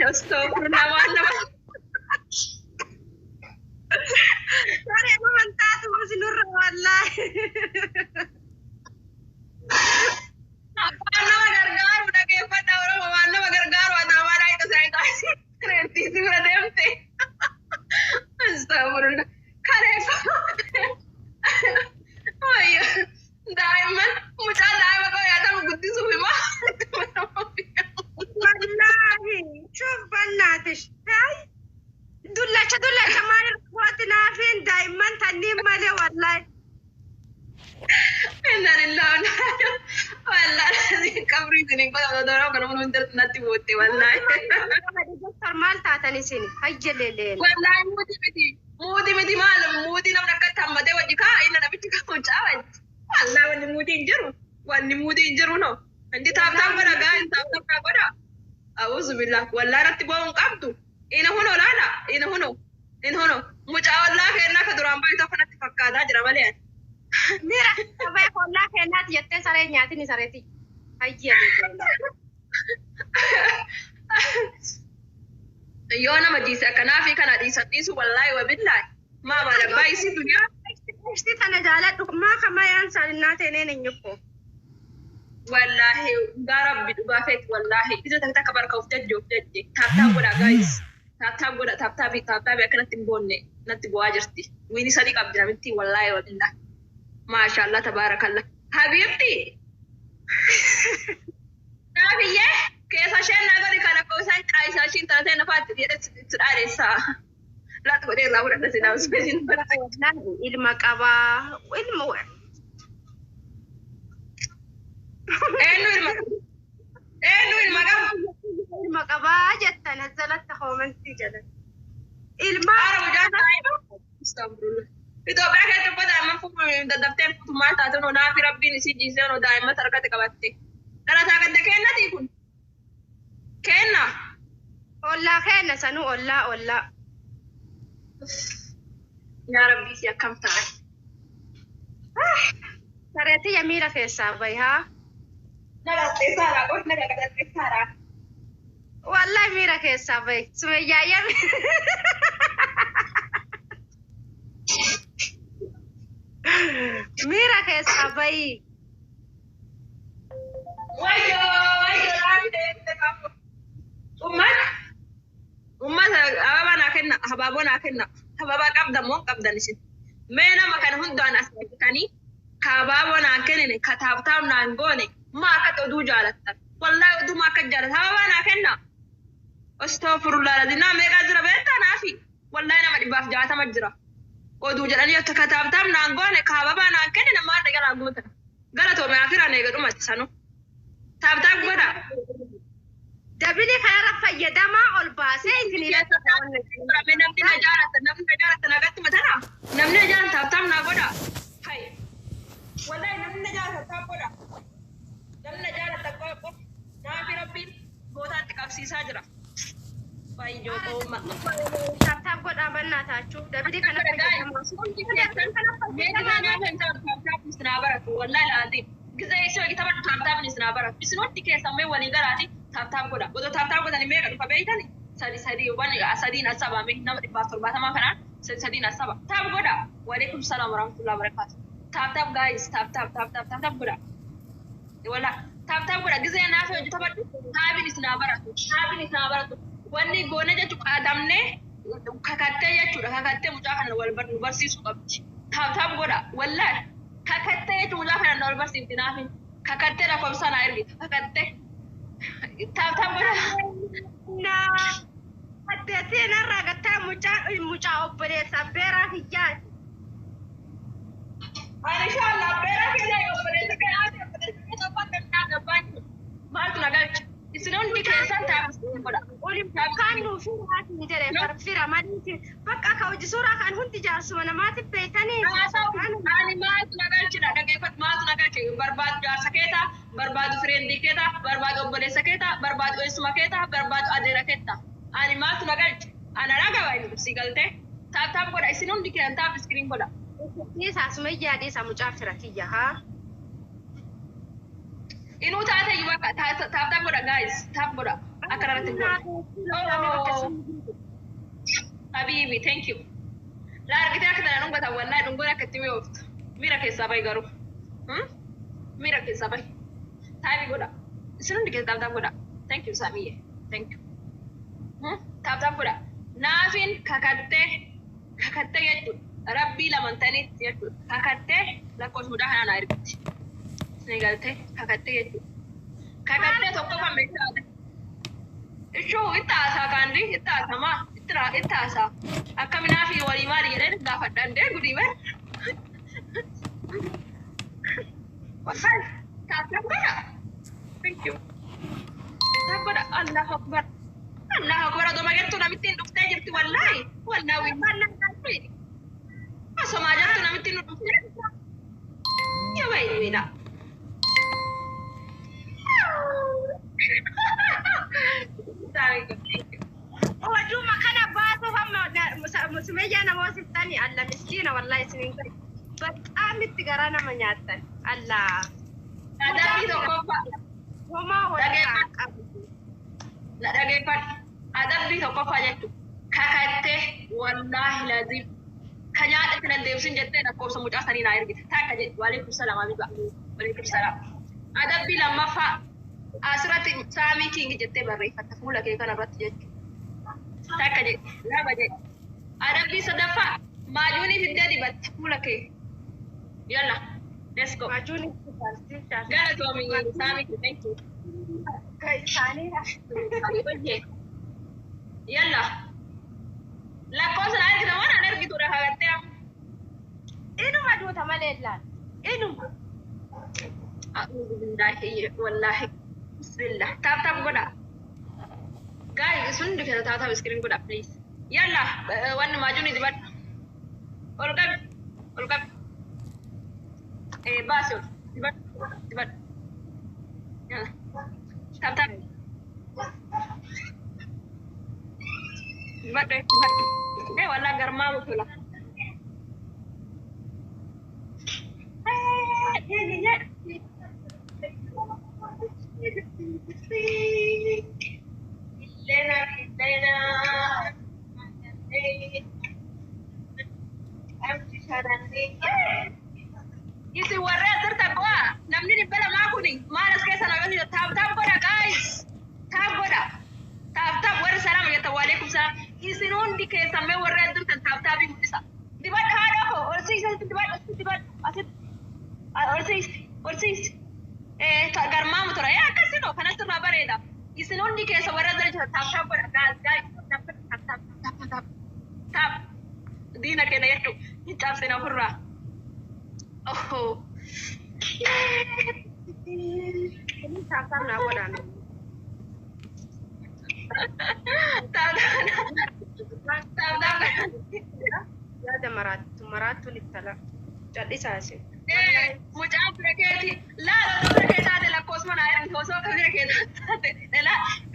Astaghfirullah wallah. Sorry, aku mentah tuh masih nur wallahi. Waan nama gargaaru dhaggeeffadhaa Oromoo waan nama gargaaru ataamaadhaa isa isaa taasise reettiisi bira deemte. Astaghfirullah. Ayyo daa'imman mucaa daa'ima koo yaadamu guddisuuf himaa. Wallahi, شوف بناتش هاي دلتش مال اخواتنا فين دايما تنين مالي والله. Inna lillahi wallahi kabri sini kau dorong kalau mau ntar nanti bote wallahi. دكتور مال تاتني سيني هاي ليلين. Wallahi mudi malam mudi nam dekat sama dewa jika ini nabi jika mau cawan. Wallahi wani mudi injeru no. Nanti tap pada guys tap pada. Auzubillah wallahi rati bawang kabdu. Ina hono. Mucha wallahi kena keduran bayi tu kena tifakkada jera balian. Mira, sampai kolah kenat jette sare nyati ni sareti. Hai lilin. Yoo nama jiise akkanaa fi kana dhiisu wallahi wa billahi maa mala baay'isi duniyaa Isti tana jaaladhu maa kama yaan salinaa teeneen hin nyukko. wallahi gaa rabbi dhugaa feeti wallahi isa takka barka of jajje taaptaa godha guys taaptaa akkanatti hin boonne natti bu'aa jirti wiini sadii qabdi namitti wallahi wa billahi maashaallah tabaarakallah habiibti naafiyyee keessa isheen nagari kan akka isaan qaayisaa ishiin taatee nafaatti jedhe itti dhaadheessaa. Laatu godhee irraa fudhadha sinaa usbeesin barate. Ilma qabaa ilma eenyu ilma qaba. ilma qabaa jettan jalatti hoomantii jedhan. Ilma Haara mucaan daa'ima. Astagfirullah. Itoophiyaa keessatti uffata daa'imman fuudhuun dadhabdee mootummaa taatee naafi rabbiin isii jiisee daa'imman harkatti qabatte. Dhalataa gadda kennati kun. Kenna. ollaa kenna sanuu ollaa. Yaa rabbii si akkam ta'a. Sareetti yamiira keessaa bahi haa. Nagattee saaraa qofa nagattee saaraa. Wallahi miira keessaa bahi. Sumayyaa yami. Miira keessaa bahi. Wayyoo naafi deemte qabu. Ummata ababaa naa kenna habaaboo naa kenna. Hababaa qabdan moo qabdan isin. Mee nama kana hundaan as argitanii habaaboo naa kennine kataabtaam naan goone maa akka oduu jaalattan. Wallahi oduu maa akka jaalatan hababaa naa kenna. Astaghfirullah ladinaa meeqaa jira beektaa naafi. Wallahi nama 160 jira. Oduu jedhanii akka kataabtaam naan goone hababaa naan kennine maa dhagaa naan gootan. Gara toomee akiraan eegadhumatti sanu. Taabtaam godha. Dabili kanarra fayyadamaa ol baasee isinii namni na jaalata nagatti matana. Namni na jaalata taaptaam naa godha. Hai. Wallahi namni na jaalata taap godha. Namni na jaalata qofa. Naafi rabbiin gootaatti qabsiisaa jira. Baay'ee qooma. taaptaap godhaa bannaa taachuu dabili kana fayyadamaa. Wallahi laatiin. Gizee ishee gita baddu taaptaamni sinaa baratu. Isinotti keessammee walii garaati taaptaam godha. Otoo taaptaam godhanii meeqa dhufa beeytani? Sadiin asabame nama 170 kanaan sadiin asaba. Taap godha. Waalaikum salaam warahmatullahi wabarakatuh. Taap guys taap godha. Wala taap godha. Gizee naaf hojii taphadhu. Taapin sinaa baratu. Wanni goone jechuun qaadamnee kakattee jechuudha. Kakattee mucaa kana wal barsiisuu qabdi. Taap godha. Wallahi. Kakattee jechuun mucaa kana wal barsiifti naafin. Kakattee lakkoofsa naa ergita. Kakattee. Taap godha. Naa addeetiin irraa gattaa mucaa obboleessa beeraa hiyyaati. Inshallah beeraa keenya obboleessa keenyaa gabbaan maaltu nagalcha. Isin hundi keessan taapisiin godha. Kan nuuf hin jedhe farfira maliiti bakka akka hojii suuraa kan hundi jaarsuma namaatiif beekanii. Ani maaltu nagalchina dhaggeeffatu maaltu nagalche barbaadu jaarsa keetaa barbaadu fireendii keetaa barbaadu obboleessa keetaa barbaadu eessuma keetaa barbaadu adeera keetaa. Ani maaltu nagalche ana dhagawa inni si galtee taap godha isin hundi keessan taap iskiriin godha. Dhiisaa sumayyaa dhiisaa mucaa fira kiyya haa. Inuu taate bakka taap godha guys taap godha. Akka irratti hin boonne. Habibi, thank you. La argitee akka tanaan dhungata wallahi dhungoon akka itti mi'ooftu. Miira keessaa bahi garuu. Miira keessaa bahi. Taabii godha. Isin hundi keessa taaptaap godha. Thank you Saamiye. Thank you. Taaptaap godha. Naafin kakattee jechuudha. Rabbii lamantaniitti jechuudha. Kakattee lakkoofsumudhaa kanaan argatti. Isin galtee kakattee jechuudha. Kakattee tokkoffaa meeshaadha. Ishuu itti haasaa kaandi itti haasamaa. Itti haasaa. Akkaminaa fi walii maali jedhee gaafadhaan dee gudii bara. Wallahi taaptaap godha. Thank you. Taaptaap godha. Allahu Akbar. Allahu Akbar. Adoo magettuu namittiin dhuftee jirti wallahi. Wallahi maallan taasifee. Asoomaa jirtu namittiin nu dhuftee. Yoo baay'ee miidha. Wajuma kana baatu hamma Sumayyaa nama wasittani alla miskiina wallahi isinin kai. Bexaam itti garaa nama nyaattan. Allah. Adabbii tokkoffaa. Homaa walirraa qabu. Dhageeffadhu. Adabbii tokkoffaa jechuudha. Kakattee wallahi laazim. Ka nyaata itti dandeebsin jettee lakkoofsa mucaa sanii naa ergite. Takka jedhu waliin salaam abiba. Waliin salaam. Adabbii lammaffaa. Asirratti saamii kiingi jettee barreeffatta fuula kee kanarratti jechuudha. Takka jedhu lama jedhu. Adabbii sadaffaa maajuunii fiddee dibatte fuula kee. Yalla. Let's go. Majuuni Galatoomii saamii thank you. isaaniidha. Yalla. Lakkoofsa naa ergita waan aan ergitudha kakattee amma. Inuma duuta malee laan. Inuma. A'uudhu billaahi wallaahi. Bismillah. Taap godha. Guys, sun dikata taap screen godha please. Yalla, wanni maajuuni dibadhu. Ol qabi. Baasi ol. Dibadhu. Yalla. Taap. Dibadhu. Wallah garmaamu tola. Isi warra asirta bu'a. Namni dhibbala maa kuni maal as keessa namoonni taap godha guys. Taap godha. Taap warra salaama jetta waalaikum salaam. Isin hundi keessamee warra asirtan taaptaabii mul'isa. Dibadha haadha koo horsiisa dibadha asitti horsiisi. Garmaamu tura. Akkasinoo kanatti irraa bareeda. Isin hundi keessa warra asirtan taap godha guys. Taap. Diina keenya jechuun hin caabsina ofirraa. Oh. Taaptaap naa godhaan. Yaada maraattu littala. Callisaase. Mucaan bira keeti. Laala bira kee taate lakkoofsuma naa ergi osoo akka bira kee taate.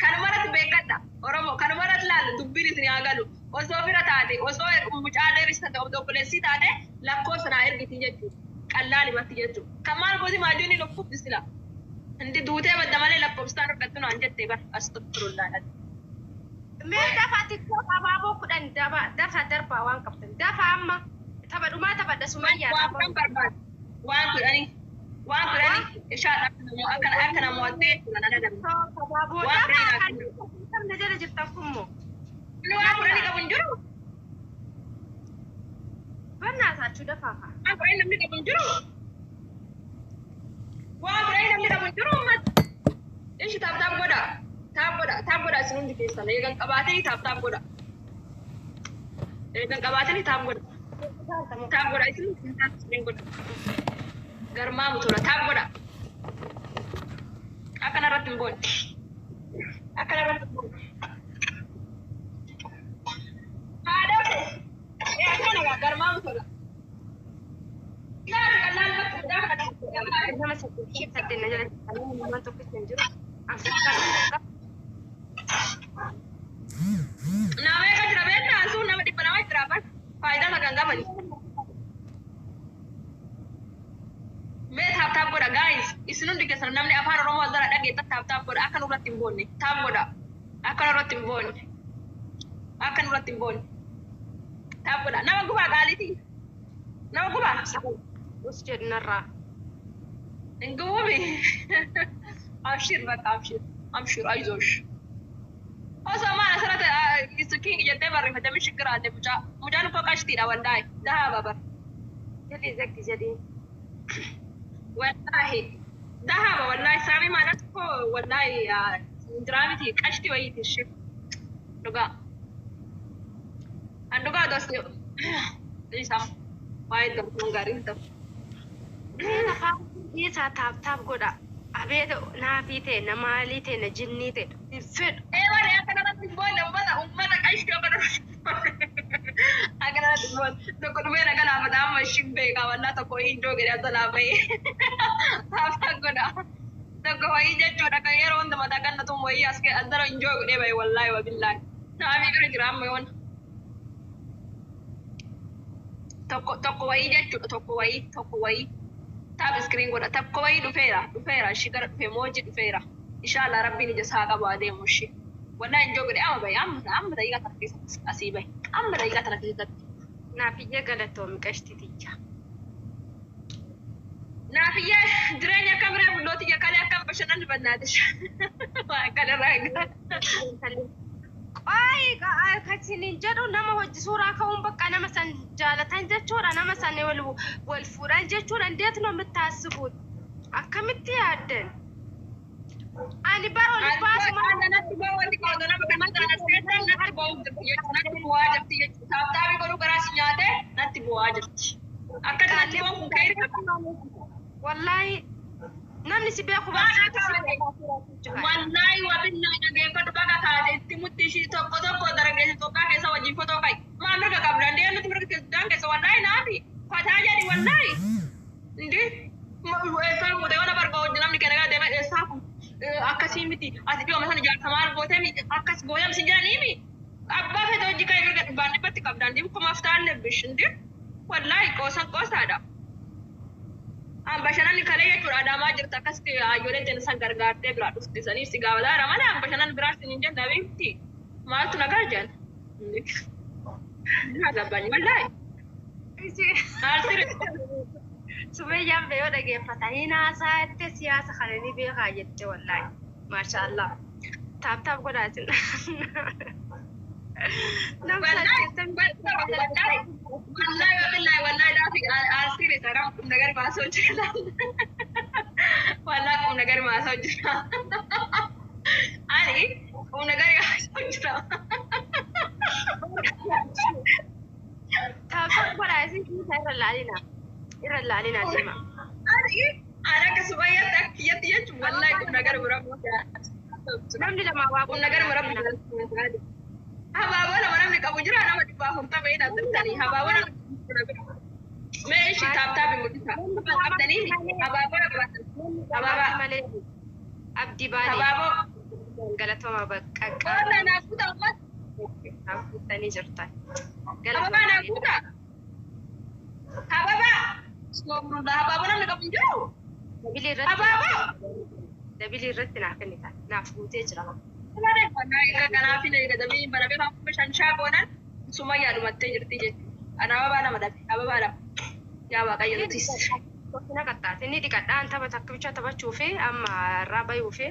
Kanumarratti beekadha. Oromoo kanumarratti laala dubbiin isin haa galu. Osoo bira taate osoo mucaa dheerista ta'u obboleessii taate lakkoofsa naa ergiti jechuudha. Qallaan himatti jechuudha. Kan maal gooti maajuun hin lubbuuf bisila. Inti duutee badda malee lakkoofsaan argattu naan jettee bara as tokkorullaadha. Mee dafa tikkoo abaaboo kudhan dafa darbaa waan qabdan. Dafa amma tapha dhumaa taphadha Sumayyaa. Waan barbaadu. Waan kudhanii ishaadhaaf akka namootee jechuudha nana dabala. Abaaboo dafa kan namni jala jirtan kunmoo. Waan kudhanii qabu hin jiru. Bannaa isaachuu dafaa fa'a. Waan kudhanii namni qabu hin jiru. Waan kudhanii namni qabu hin jiru uummata. Ishi taap godha. Taap godha isin hundi keessan. Eegan qabaatanii taap godha. Taap godha isin hundi keessan godha. Garmaamu tura taap godha. Akka narratti hin boone. Haadha akkana garmaamu tura. Nama saddeet na jala jirtanii waan tokko hin jiru. Nama eega jira beektaa sun nama dhibba nama jira afaan faayidaa magaan gaafani. Mee taap godha guys isin hundi keessan namni afaan Oromoo as dara dhageetta taap godha akka nurratti hin boonne taap godha irratti hin boonne. Akka nurratti hin boonne. Taapudha. Nama gubaa qaalitii. Nama gubaa. Us jednarraa. Hin gubuumi. Abshir bakka abshir. Abshir ayzoosh. Osoo maal asirratti kiingi jettee barreeffatame shikkiraate mucaa. Mucaan koo qashtiidha wallaahi. Dahaa babar. Jedhii zakki jedhii. Wallaahi. Dahaa wallaahi saamii maalas koo wallaahi diraamiti qashti wayiiti shir. Dhugaa. An dhugaa dosti. Isam. Waa'ee dorgoon gaarii hin ta'u. Isaa taap godha. Abeeta naafii ta'e na maalii ta'e na jinnii ta'e hin fedhu. Eewwan akka kanatti boolla uummata qashtii akka kanatti boolla tokko dhufee na galaafata amma ishiin beekaa wallaa tokko hindoo gadi as jalaa bahee taafaa godha. Tokko wayii jechuudha kan yeroo hunda mataa kannatuun wayii as dara hindoo godhee bahee wallaahi wabillaahi. Naafii bira jira amma yoon. Tokko wayii jechuudha tokko wayii. Taap iskiriin godha tokko wayii dhufeera ishii gara dhufee moojii dhufeera. Inshaallah rabbiin ija isaa qabu adeemu ishii. Wallaahi hindoo godhee amma bahee amma daqiiqaa kana keessatti asii bahee. Amma daqiiqaa kana keessatti. Naafiyyee galatoomi qashtiticha. Naafiyyee jireenya akka biree bullooti kalee akka bashannanni bannaatish. Waan kanarraa eegala. Qoy kasinin jedhu nama hojii suuraa ka'uun bakka nama san jaalatan jechuudha nama san wal fuudhan jechuudha endeet no mittaasibuut akkamitti yaaddan ani bara wal baasu natti boo wanti qooda nama kan maqaan asirratti natti bu'aa jirti jechuudha taaptaabii godhuu garaa si nyaatee natti bu'aa jirti akka natti boo kun ka'ee wallaahi namni si beeku wallahi wabillahi dhageeffadhu baga taate itti mutti ishii tokko dargaggeessa Itoophiyaa keessa wajjin fotoo ka'i maa mirga qabdan dee nuti mirga keessan keessa wallahi naafi fataa jedhi wallahi indi eessaa gootee waan barba wajjin namni kenna gaa deema eessaa kun akkasii miti ati dhiyooma sana jaarsamaa gootee miti akkas gooyam si jedhaniimi abbaa fete hojii ka'e mirga dhibbaan dhibbatti qabdan dibu kumaaf taalle bish indi wallahi qoosaadha. Bashannanni kalee jechuudha adaamaa jirtu akkasitti hayyooleen teenya san gargaartee biraa dhufti saniif si gaafataadha malee bashannanni biraas hin jenna beekti maaltu nagaa jan gabbani wallaahi Sumayyaan beeyoo dhageeffata hin haasaa'ette siyaasa kana ni beekaa jette wallaahi maashaallah taap godhaatin wallahi daafi asiri sarang nagar masuk jira wallahi nagar masuk jira ani nagar masuk jira taap godhaatin irra laalina dima ani ana kasubaya takiyat ya wallahi nagar berapa namni lama waa nagar berapa Habaabona manamni qabu jira nama dhibbaa furta bahee dhaabbatanii habaabona mee ishii taaptaabii mul'isa qabdanii habaabona qabatan habaabaa malee abdii baanii habaaboo galatoma bakka qonna naafuuta ummat naafuutanii jirtan hababaa naafuuta hababaa soomruudha habaaboo namni qabu jiru dabilii irratti naaf kennita naaf guutee jira. Kanaafin eegadamii barabee kan shanshaa goonan sumayyaa dhumattee jirti jechuudha. Ana ababaa nama dhabe ababaadha. Yaa waaqayyo nutis. Tokkina qaxxaate inni dhiqadhaan takkicha taphachuu fi amma irraa bayuu fi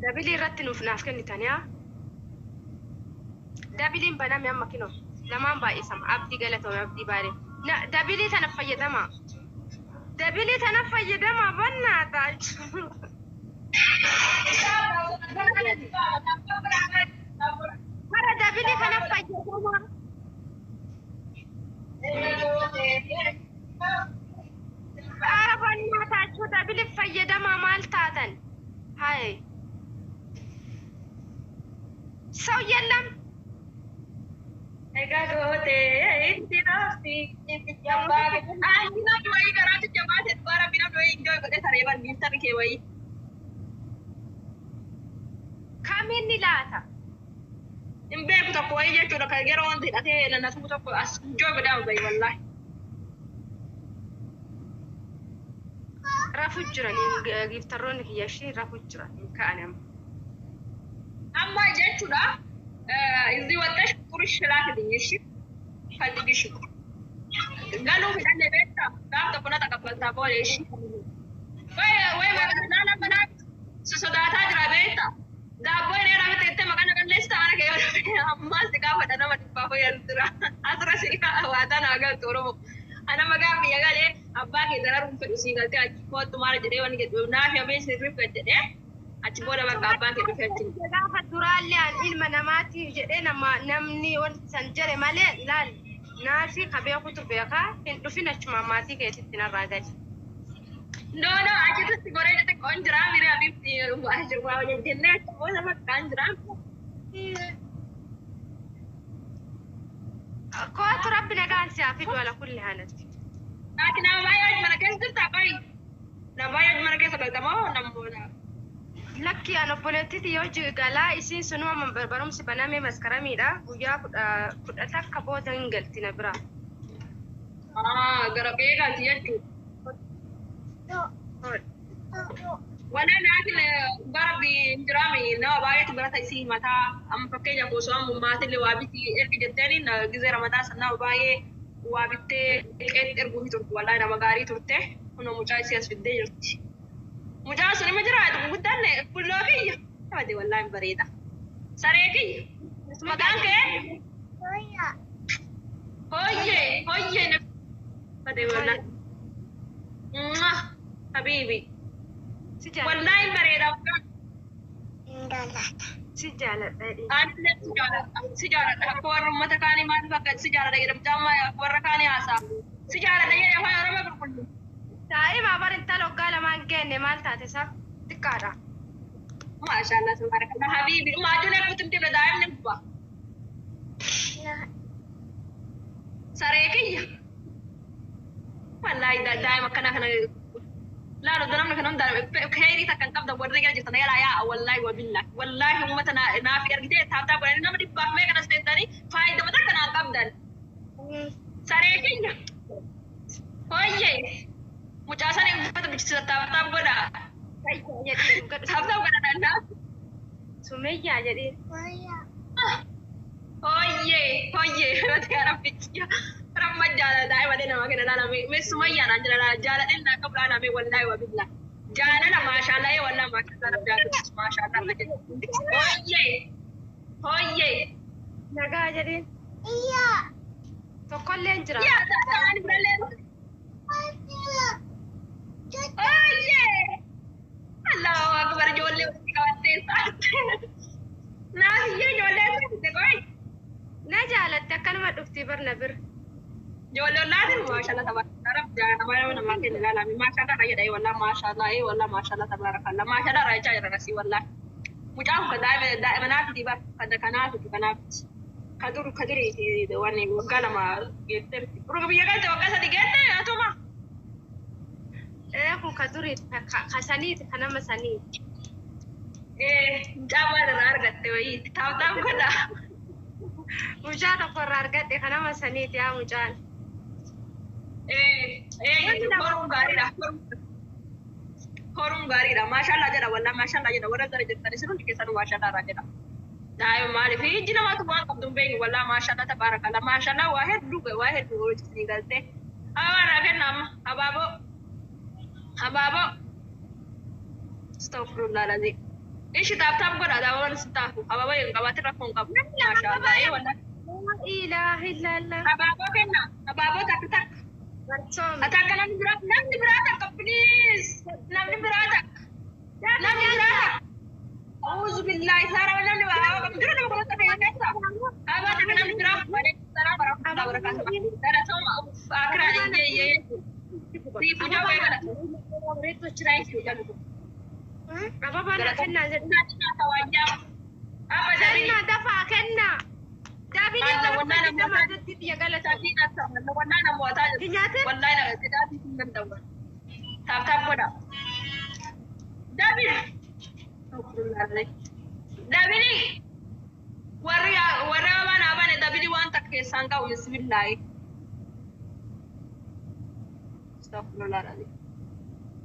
dabilii irratti nuuf naaf kennitanii dabiliin baname amma kinoo lamaan baay'isama abdii galatame abdii baaree dabilii tana fayyadama. Dabilii tana fayyadama bannaa taa'u. Para dabilii kana fayyadama. Arabannaa taachuu dabilii fayyadama maal taatan? Hai. Sau yelam. Ega goote itti nafti itti jabbaate. Ani na du'e garaatu jabbaate bara bina du'e injoo godhe saree barbiiftan kee wayii. Kamiin ni laata? In beeku tokko wayii jechuudha kan yeroo wanti hidhatee lannatu tokko as injoo godhaa bayi wallahi. Rafu jiranii giftarroonni kiyyashii rafu jiran ka'an amma. jechuudha. Izi wattash qurish laata dinyeshi. Faldigishi. Galuu fidhanne beektaa gaaf tokko na taqabbaaltaa booleeshi. Way magaalaa manaa sodaataa jira beektaa. Daabboo inni irraa bitee maqaan qalleessa ana keeyyoo ammaas gaafadha nama dhibbaa fayyadura. Asirra siigaa waataan agaltu Oromoo. Ana maqaa biyya galee abbaa kee dararuun fedhu sii galtee achi kootu maal jedhee wanni jedhu naaf yamee sirriif gad jedhee achi booda bakka abbaan kee dhufee achi. Gaafa duraallee ilma namaatiif jedhee namni wanti san jere malee laal naafi kabeekutu beekaa hin dhufin achuma maatii keetitti narraa gali. No, achitti goree jettee qoon jiraa miira abibti waa jennee achi booda bakkaan jiraa. Kootu rabbi nagaan siyaa fidu ala kulli haalatti. Ati nama baay'ee mana keessa jirtaa baay'ee. Nama baay'ee mana keessa galtamoo namoota. Lakki an obboleettiiti yoo galaa isiin sunuma barumsi banamee maskaramiidha. Guyyaa kudha takka booda hin galti na bira. Gara beekaati jechuudha. Wanna naatin bara binjirami na baay'eetu barata isii mataa amma fakkeenyaaf osoo amma maatillee waa biti ergi jetteen gizee ramadaa sanaa baay'ee waa bittee qeetti erguu turte wallahi nama gaarii turte kunoo mucaa isii as fiddee jirti. Mucaa sun ima jiraatu guddaan bulloo kiyya taate wallahi bareeda. Saree kiyya maqaan kee? Hoyyee na taate wallahi. Habibi. Wallahi bareeda. Si jaaladha. Ani si jaaladha. Akka warra uummata kaanii maal fakkaatu si jaaladha jedhamu amma warra kaanii haasaa. Si jaaladha jedhee afaan Oromoo qulqullu. Daa'ima barintala waggaa lamaan geenne maal taate isa xiqqaadha. Maashaallah tabarakallah habibi. Maatiin eeguutti miti bira daa'imni gubba. Saree kiyya. Wallahi daa'ima akkana kana. لا لا دنا منك نمدر خيري تكن قبض ورد جل جتنا يلا يا والله وبالله والله أمتنا نافي أرجع تابتا بقولنا نمدي بحمي كنا استداني فايدة متى كنا قبضن سريعين هاي مجاسا نقول بتشتى تابتا بقولنا تابتا بقولنا نanda سمية jadi هاي رتكارا بيتيا رمّت جالا دائما دينا ما كنا لا مي سمية نانجلا جالا إلنا قبل أنا مي والله وبالله جالا ما شاء الله والله ما كنا رجال ما شاء الله هاي nagaa jedhin tokkollee hin jira يا تاني برلين هاي الله أكبر جولي وتكوّنتي صار ناسي جولي تكوّي na jaalatte akkanuma dhufti barna bir جولي لازم ما شاء الله تبارك الله جانا ما يوم ما كنا لا ما شاء الله رجع والله ما شاء الله والله ما شاء الله تبارك الله ما شاء الله رجع رأسي والله مجاهم دائما نافذ بس كذا كنافذ كدوري دواني وكلا ما جتر رغم يقال توقع سدي جتر يا توما kun ka duri kasaniiti kanama saniiti جابر أرجعت ويي تاو كذا mucaa tokko irraa argadhe kanama saniiti yaa mucaan Horum gaariidha maashaallah jedha wallah maashaallah jedha warra gara jettani sun keessanu maashaallah irraa jedha daa'ima maaliif ijji namaatu waan qabdu hin beeknu wallah maashaallah tabaarakallah maashaallah waa hedduu hojjetanii galte abaarraa kenna amma abaaboo astaghfirullah lazim ishi taaptaap godha daawwan sitaafu abaaboo hin qabaatin rakkoo hin qabu maashaallah wallah ilaaha illallah abaaboo takka barsoom Ataka namni biraa takka please namni biraa takka auzu billahi sara namni biraa dura nama kana takka yakasa aba takka namni biraa wale sara baraka barakatuh dara soma akra ye si puja begala reto chirai si jalu apa bana kenna na tawajja aba dari kenna dafa kenna Dabi Allah wallahi na mota titi ya gala sabina sama wallahi na mota Kinyatin? wallahi na dadi sun dawa tap goda Dabi Dabini warra bana bane dabini wanta ke sanga bismillah astaghfirullah alazim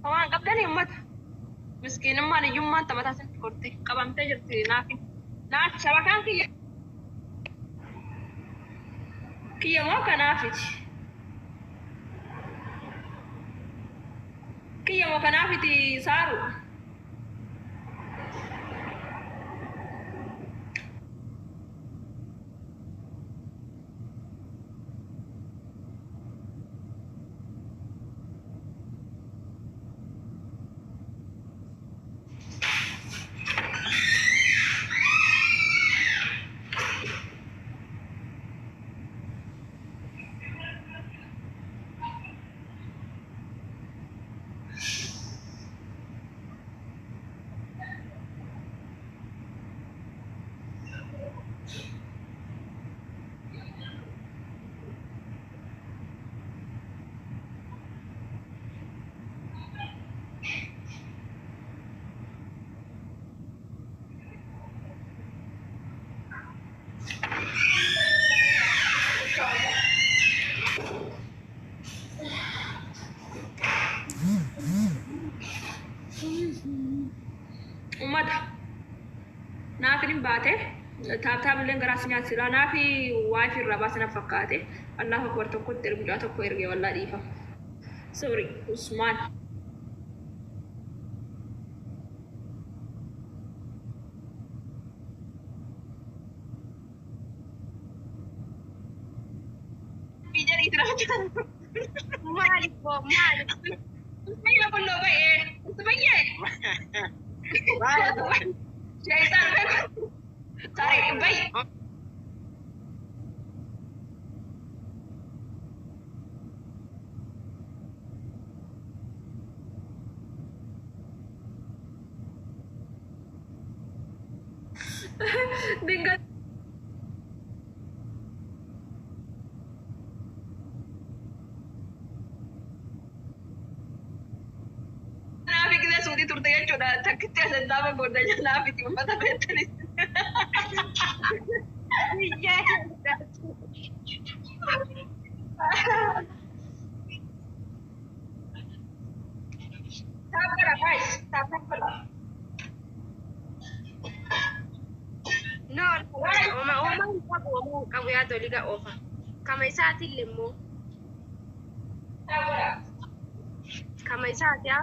Awan qabdani ummata miskiin man yumman tamata sin korte qabamte jirti naafi Naaf shabakaan kiyya moo kanaafiti? Kiyya moo kanaafiti saaru? Naafin baate taabtaabileen garaa si nyaachisira naafi waafi irraa baasana fakkaate Allahu akbar tokkotti erguudhaa tokko ergee wallaa dhiifa. Sorry Usmaan. Bijari tiraachan. Malik po, Malik. Usmanya pun lo baik. Usmanya. Syaitan kan. Sorry, baik. Dengan nafi kita sudi turtanya coba tak kita sendiri bodanya nafi cuma mata betul. Iya. Sabar guys, sabar. No, oma kabu ya doliga ofa. Kama isaati limmo. Sabar. Kama isaati ya.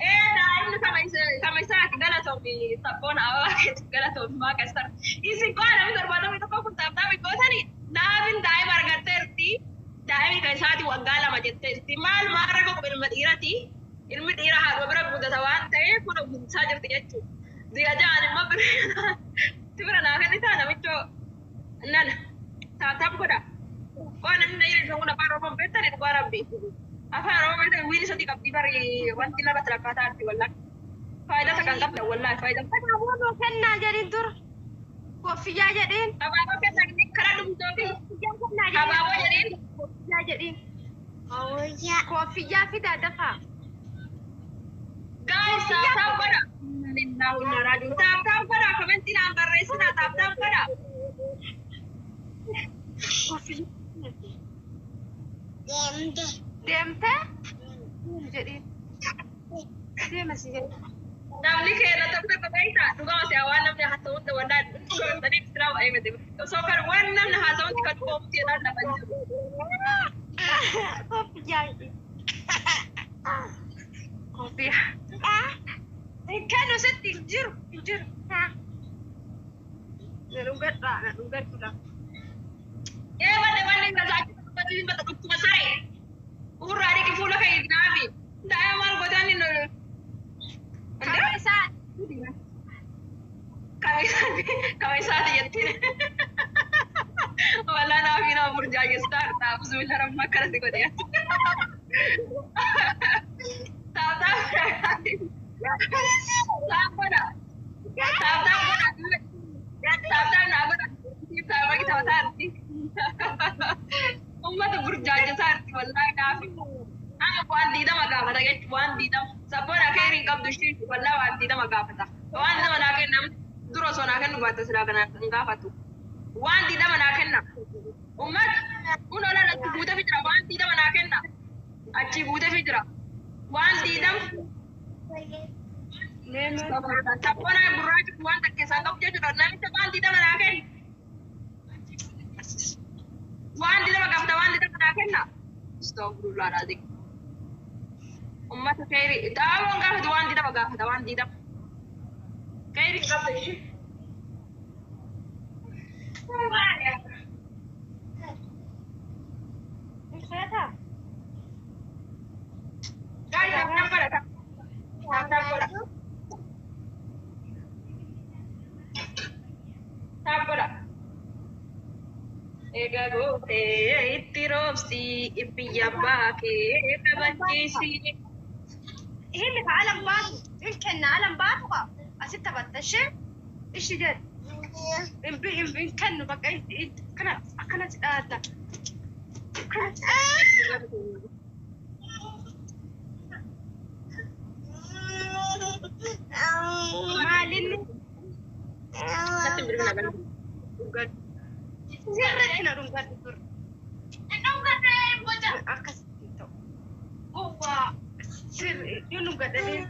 Dah, ini sama saya tinggal atau di tapon awal tinggal atau makan star. Isi kau ada minta berbatu itu kau pun tak tahu itu tadi. Namin dai marga terti, dai kai saati wagala macam terti. Mal marga kau benar irati, ilmu ira haru berapa budak tawan, tapi pun budak saja tertiap tu. Dia jangan emang ber. Tiba-tiba nak kan itu ada macam, nan, tak kau dah. Kau nanti ni jangan nak paruh pembetar itu barang bi. Apa orang itu wili soti kapti bari wanti lah baterai kata arti wallah. Faedah tak angkat dah wallah faedah. Kamu mau kena jadi tur. Kopi aja deh. Apa kan ni kerana dum tu. Jangan kena jadi. Apa jadi? Kopi aja deh. Oh ya. Kopi ya kita ada apa? Guys, tap pada. Lillahi wa rajul. Tap pada. Komenti number resina tap pada. Kopi. Demte? Jadi. Dia masih jadi. Namni kena tapi tak baita. Tugas masih awal namnya hasil untuk wadah. Tadi istirahat ayam itu. So kan one namnya hasil untuk kat kopi dan dapat. Kopi jadi. Kopi. Kan usah tidur. Narugat pula. Mana nggak sakit. Tapi mata tuh masai. Urut adik kifula kayak nabi. Dah mal badan ini. Kamisa dia tidak. Wala nabi na berjaya start. Tapi sebenarnya makar sih kau dia. Tahu. Apa dah? Tahu nak apa? Kita bagi tahu tadi. Umat berjaya sarti wallahi nafi. Anga wan dida magafata get wan dida sapora kairin kab dushi wallahi wan dida magafata. Wan dida manaken nam duro sona kan bata sira kana ngafatu. Wan dida manaken na. Umat unola la buta fitra wan dida manaken na. Achi buta fitra. Wan dida Meme. Tapona gurraacha waan takkeessaa qabu jechuudha. Namicha waan dida manaa kenna. Waan dida baqafta waan dida manaa kenna. Astagfirullah alazim. Ummata khayri. Xaawoon gaafata waan dida baqafata waan dida. Khayri qabda ishee. Isheeta. Guys, I'm barata. Tabora. Ega gote ittirobsi ibiyya baake kabachiisi. Himi ka alam baatu. Inkenna alam baatu ka. Asitti battashe. Ishi jed. In kennu bakka kana akkanatti dhaadda. Maalinni. Natti birina gana. Dhugad. Sirriitti na dhungadu dur. Dhungadee boca. Akkasitti ta'u. Gowwaa. Sirri yoo dhungadanii.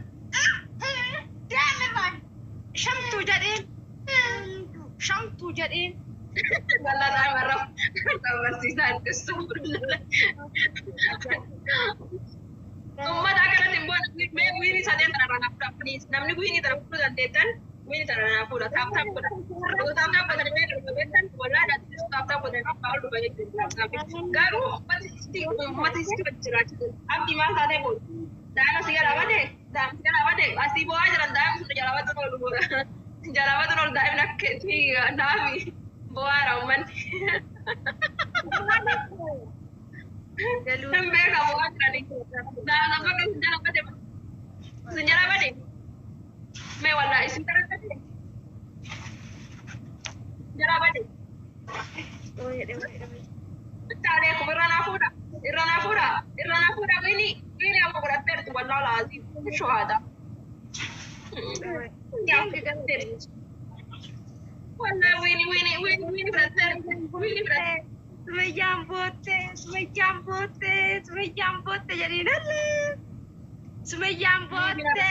Deemirraan. Shamtuu jedheen. Shamtuu jedheen. Wallahi marra. Barsiisaa itti ummata akkanatti hin boone mee wiini sadeen tana irraa naaf please namni wiini tana fudhuu dandeettan wiini tana naaf fuudha taap godha yoo taap godhan mee dhufa beektan wallahi dhaatti taap godhan akka ol dhufa jechuudha garuu ummata isti wajji jiraachisa abdii maal taatee booda daa'ima si jalaa bade asii bo'aa jiran daa'ima sun jalaa bade ol jalaa bade ol daa'imni akka itti naafi bo'aara ummanni. Sampai kamu kan tadi, dah apa kan sejarah apa deh? Mewah lah, sejarah apa deh? Sejarah apa deh? Oh ya deh. Cari aku irana fuda ini aku berat tu wallah lazim, syuhada. Yang kita wallah ini berat. Sumayyaan bootte jedhiin allee. Sumayyaan bootte.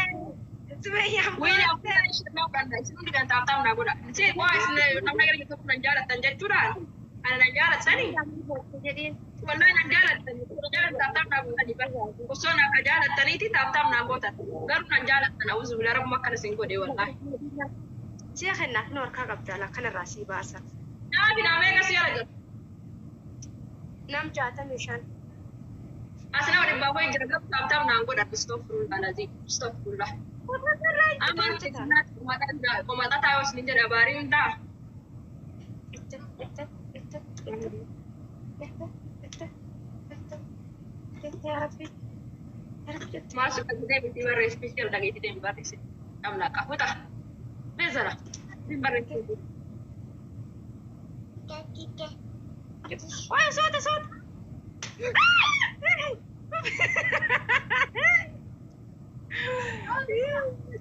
Wini aku kan isin mau kan, isin dengan tahu nak buat. Cik, wah isin namanya kan kita pun jalan tanjat curang. Ada jalan tadi. Jedhiin. Wallahi jalan tahu nak buat di bawah. Khusus nak jalan tadi itu tahu nak buat. Garu nak jalan tanah uzu bila aku makan singko deh wallahi. Siya kenna noor ka qabda kana rasi baasa. Nah, binamai kasih aja. Nam 65. Asna wadi bawa yang jaga tahu nak buat astagfirullah lazim. Astagfirullah. Aman cina komata tahu sini jadi baring dah. Masuk ke sini tiba spesial lagi di tempat ini. Amna kah? Utah. Bezara. Timbar itu. Wah, soda.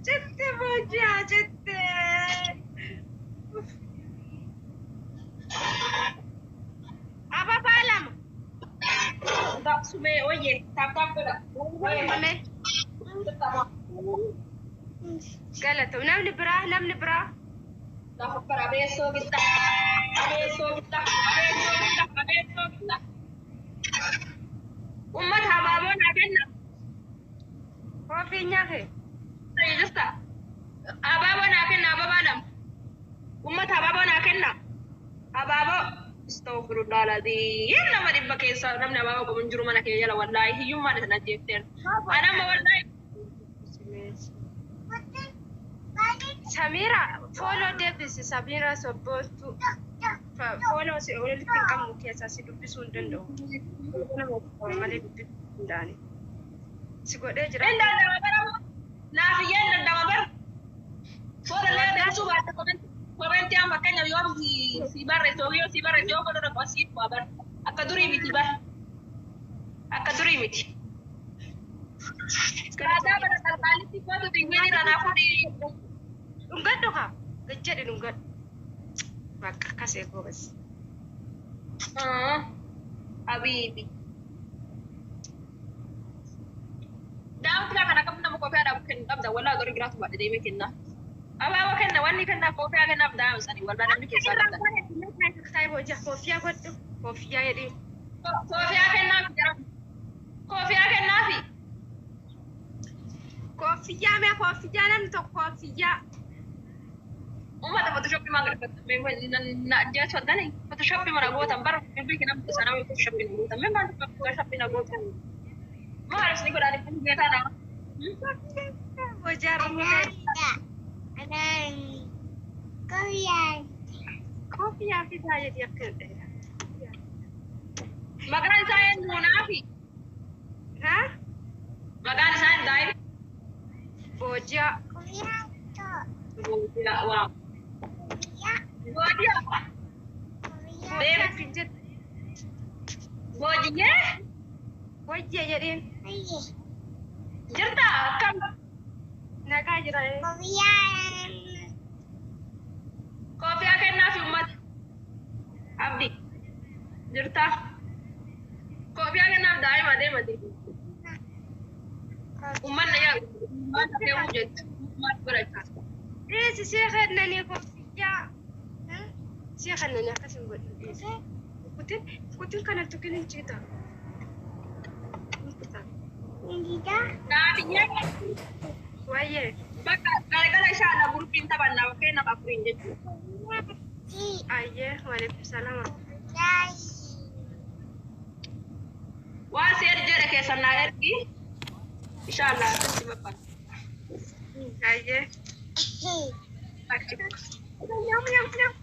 Jette boja, jette. Apa palam? Tak sume, oye, tak pada. Mame. Galata, namni bra. Dapat para besok kita. Umat hababon akenna. Kofinya ke? Saya jasta. Hababon akenna babadam. Umat hababon akenna. Hababo astagfirullahaladzim. Nama di bakesa namna hababo menjuru mana ke jala wallahi hiyyumma da najeften. Ana ma wallahi. Samira, follow Davis, Samira Sobotu. Follow si oleh kamu kiasa si dupi sundan do. Mali dupi sundani. Si gode jira. Enda da mabara. Na fiyan da mabara. Follow le da su ba ta komen tiang makanya yo si barre so ko do ko si babar. Akaduri miti bar. Akaduri miti. Kada pada kali si ko to tinggi rana aku di Unggat dong kak, gejat dan unggat. Maka kasih aku bos. Habibi. Dah kita akan ketemu koofii aadaa kennu qabda walaa garuu biraatu baadhe deemee kenna. Abaaba kenna wanni kenna koofii kenna abdaa sani walaa namni keessaa qabda. Koofiyyaa godhu koofiyyaa jedhee. Koofiyyaa kennaafi jira. Koofiyyaa kennaafi. Koofiyyaa mee koofiyyaa namni tokko koofiyyaa. Ummata photoshoppii maa gadhiifatu na jeetu addani photoshoppii mana gootan bara bilbilli namni sana photoshoppii na gootan mee maal photoshoppii na gootan. Maal isni godhaani kun geetaa nama. Koofiyyaa fidaa jedhee akka maqaan isaa eenyuunaafi? Maqaan isaa hin daa'im? Boojiyaa. Boojiyaa waa. Boojiyaa. Boojiyyee? Boojiyyee jedheen. Jirtaa akkam? Nagaa jira. Koofiyyaa kennaafi uummata. Abdi. Jirtaa? Koofiyyaa kennaaf daa'ima deemati. Uummanni yaa uummanni deemuu jettu. Uummanni godhachaa. Si kennanii koofiyyaa. Si kennanii akkasii godhu. Kutin kanatti kennin ciita. Naafiyyee. Wayyee. Bakka galgala isaa ala gurbiin taphannaa bakkee nama afuriin jechuudha. Ayyee waalaikum salaam. Waan si erjere keessan naa ergi. Inshallah asitti babbaata. Ayyee. Achi. Nyam nyam nyam.